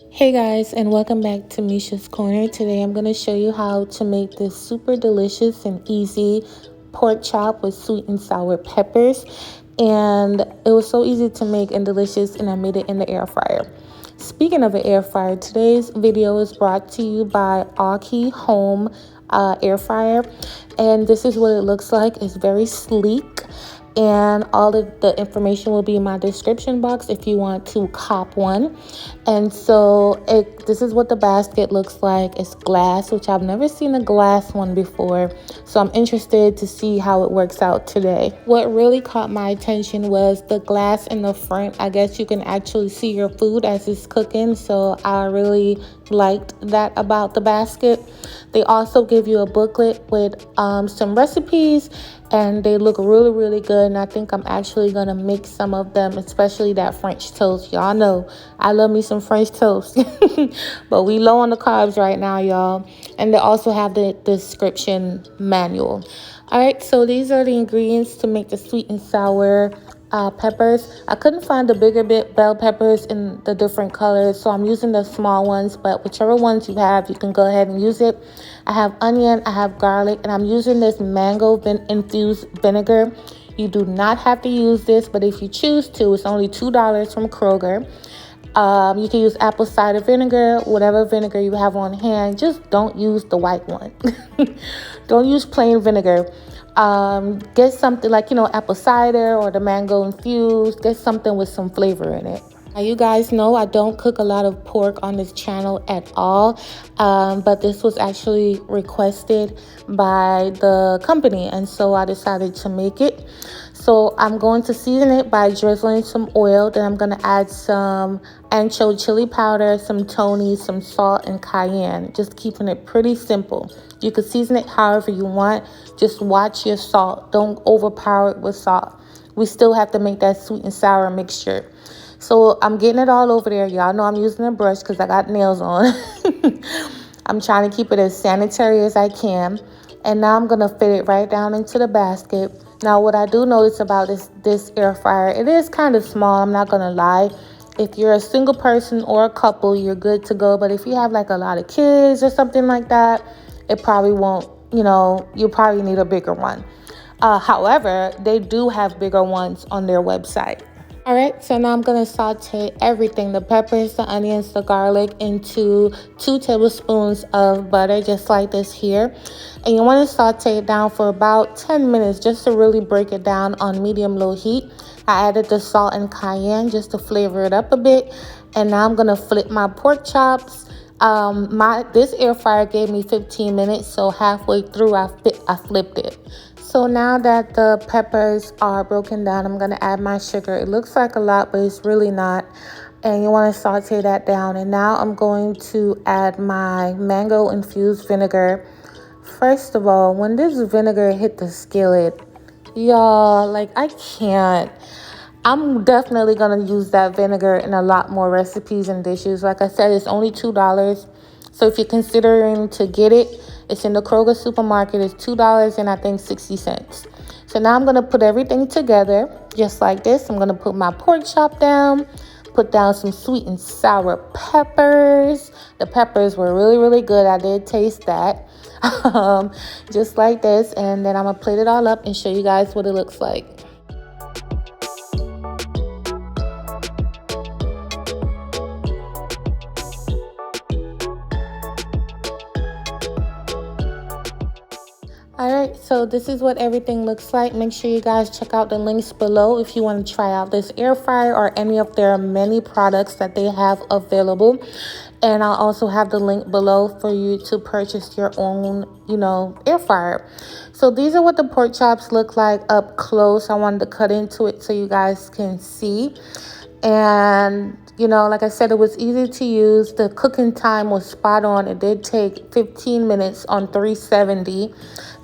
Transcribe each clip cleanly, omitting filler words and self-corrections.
Hey guys, and welcome back to Misha's Corner. Today I'm going to show you how to make this super delicious and easy pork chop with sweet and sour peppers. And it was so easy to make and delicious, and I made it in the air fryer. Speaking of an air fryer, today's video is brought to you by Aki Home air fryer, and this is what it looks like. It's very sleek, and all of the information will be in my description box if you want to cop one. And so this is what the basket looks like. It's glass, which I've never seen a glass one before, so I'm interested to see how it works out today. What really caught my attention was the glass in the front. I guess you can actually see your food as it's cooking, so I really liked that about the basket. They also give you a booklet with some recipes, and they look really good, and I think I'm actually gonna make some of them, especially that French toast. Y'all know I love me some French toast. But we low on the carbs right now, y'all. And they also have the description manual. All right, so these are the ingredients to make the sweet and sour peppers. I couldn't find the bigger bell peppers in the different colors, so I'm using the small ones, but whichever ones you have, you can go ahead and use it. I have onion, I have garlic, and I'm using this mango infused vinegar. You do not have to use this, but if you choose to, it's only $2 from Kroger. You can use apple cider vinegar, whatever vinegar you have on hand. Just don't use the white one. Don't use plain vinegar. Get something like, apple cider or the mango infused. Get something with some flavor in it. Now, you guys know I don't cook a lot of pork on this channel at all, but this was actually requested by the company, and so I decided to make it. So I'm going to season it by drizzling some oil. Then I'm going to add some ancho chili powder, some Tony, some salt, and cayenne. Just keeping it pretty simple. You can season it however you want. Just watch your salt. Don't overpower it with salt. We still have to make that sweet and sour mixture. So I'm getting it all over there. Y'all know I'm using a brush because I got nails on. I'm trying to keep it as sanitary as I can. And now I'm going to fit it right down into the basket. Now, what I do notice about this air fryer, it is kind of small. I'm not going to lie. If you're a single person or a couple, you're good to go. But if you have like a lot of kids or something like that, it probably won't, you probably need a bigger one. However, they do have bigger ones on their website. All right, so now I'm going to saute everything, the peppers, the onions, the garlic, into 2 tablespoons of butter, just like this here. And you want to saute it down for about 10 minutes just to really break it down on medium-low heat. I added the salt and cayenne just to flavor it up a bit. And now I'm going to flip my pork chops. This air fryer gave me 15 minutes, so halfway through I flipped it. So now that the peppers are broken down, I'm going to add my sugar. It looks like a lot, but it's really not. And you want to saute that down. And now I'm going to add my mango infused vinegar. First of all, when this vinegar hit the skillet, y'all, I can't. I'm definitely going to use that vinegar in a lot more recipes and dishes. Like I said, it's only $2. So if you're considering to get it, it's in the Kroger supermarket. It's $2 and I think 60 cents. So now I'm going to put everything together just like this. I'm going to put my pork chop down, put down some sweet and sour peppers. The peppers were really good. I did taste that. Just like this. And then I'm going to plate it all up and show you guys what it looks like. All right, so this is what everything looks like. Make sure you guys check out the links below if you want to try out this air fryer or any of their many products that they have available. And I'll also have the link below for you to purchase your own, air fryer. So these are what the pork chops look like up close. I wanted to cut into it so you guys can see. And like I said, it was easy to use. The cooking time was spot on. It did take 15 minutes on 370.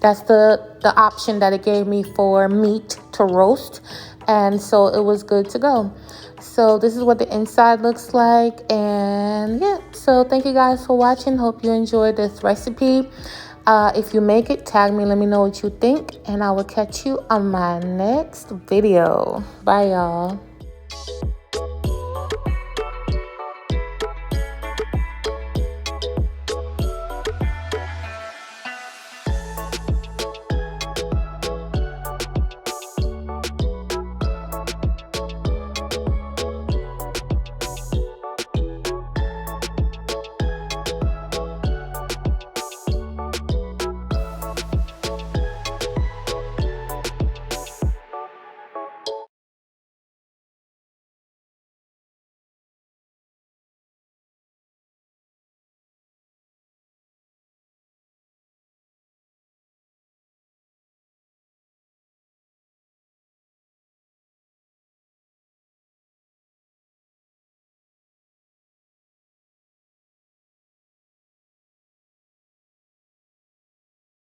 That's the option that it gave me for meat to roast. And so it was good to go. So this is what the inside looks like. And yeah, so thank you guys for watching. Hope you enjoyed this recipe. If you make it, tag me. Let me know what you think. And I will catch you on my next video. Bye, y'all.